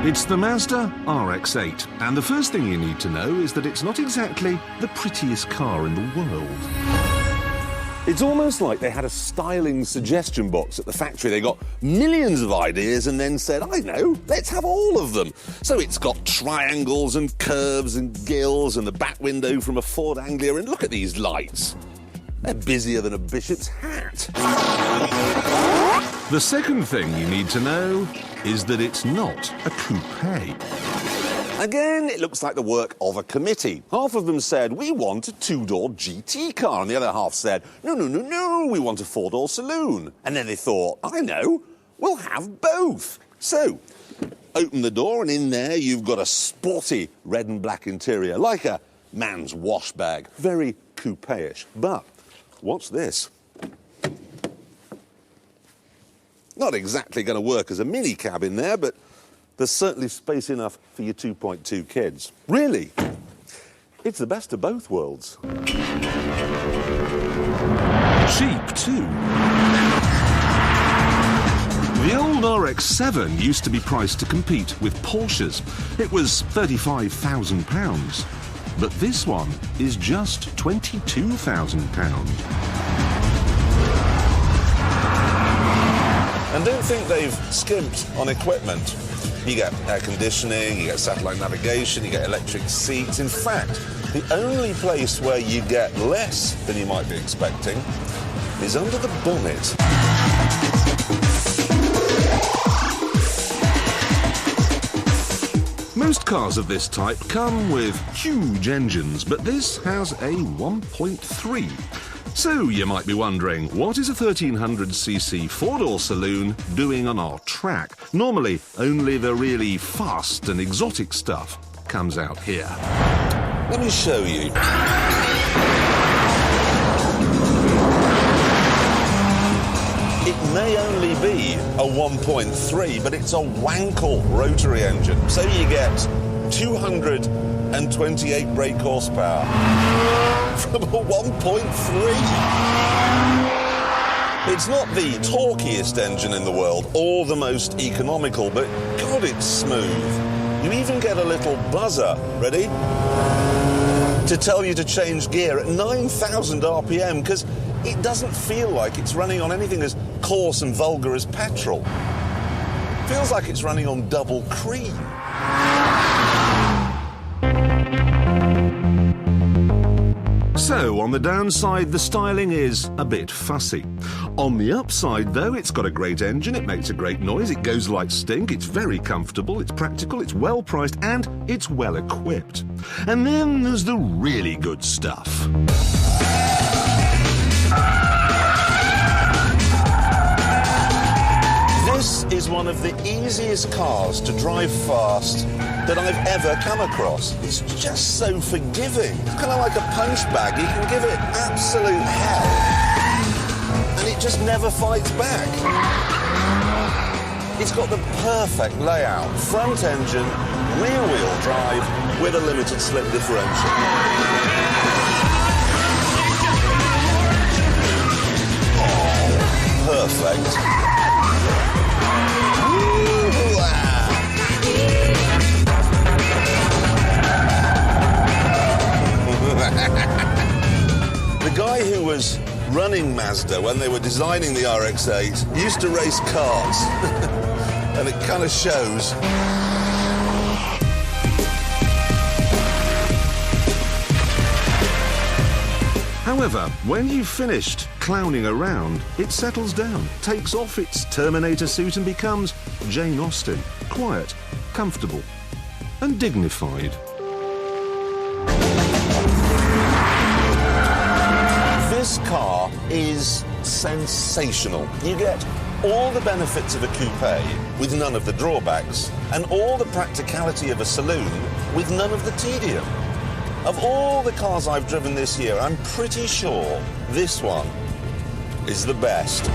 It's the Mazda RX-8, and the first thing you need to know is that it's not exactly the prettiest car in the world. It's almost like they had a styling suggestion box at the factory. They got millions of ideas and then said, I know, let's have all of them. So it's got triangles and curves and gills and the back window from a Ford Anglia, and look at these lights. They're busier than a bishop's hat. The second thing you need to know is that it's not a coupe. Again, it looks like the work of a committee. Half of them said, we want a two-door GT car, and the other half said, no, we want a four-door saloon. And then they thought, I know, we'll have both. So, open the door, and in there you've got a sporty red and black interior, like a man's wash bag. Very coupe-ish. But what's this? Not exactly going to work as a mini cab in there, but there's certainly space enough for your 2.2 kids. Really, it's the best of both worlds. Cheap, too. The old RX-7 used to be priced to compete with Porsches. It was £35,000. But this one is just £22,000. And don't think they've skimped on equipment. You get air conditioning, you get satellite navigation, you get electric seats. In fact, the only place where you get less than you might be expecting is under the bonnet. Most cars of this type come with huge engines, but this has a 1.3. So you might be wondering, what is a 1300cc four-door saloon doing on our track? Normally, only the really fast and exotic stuff comes out here. Let me show you. It may only be a 1.3, but it's a wankel rotary engine. So you get 228 brake horsepower from a 1.3. It's not the torquiest engine in the world or the most economical, but God, it's smooth. You even get a little buzzer, ready, to tell you to change gear at 9,000 RPM, because it doesn't feel like it's running on anything as coarse and vulgar as petrol. It feels like it's running on double cream. So, on the downside, the styling is a bit fussy. On the upside, though, it's got a great engine, it makes a great noise, it goes like stink, it's very comfortable, it's practical, it's well priced, and it's well equipped. And then there's the really good stuff. This is one of the easiest cars to drive fast that I've ever come across. It's just so forgiving. It's kind of like a punch bag. You can give it absolute hell, and it just never fights back. It's got the perfect layout. Front engine, rear-wheel drive with a limited slip differential. Oh, perfect. The guy who was running Mazda when they were designing the RX-8 used to race cars, and it kind of shows. However, when you've finished clowning around, it settles down, takes off its Terminator suit and becomes Jane Austen. Quiet, comfortable, and dignified. This car is sensational. You get all the benefits of a coupe with none of the drawbacks, and all the practicality of a saloon with none of the tedium. Of all the cars I've driven this year, I'm pretty sure this one is the best.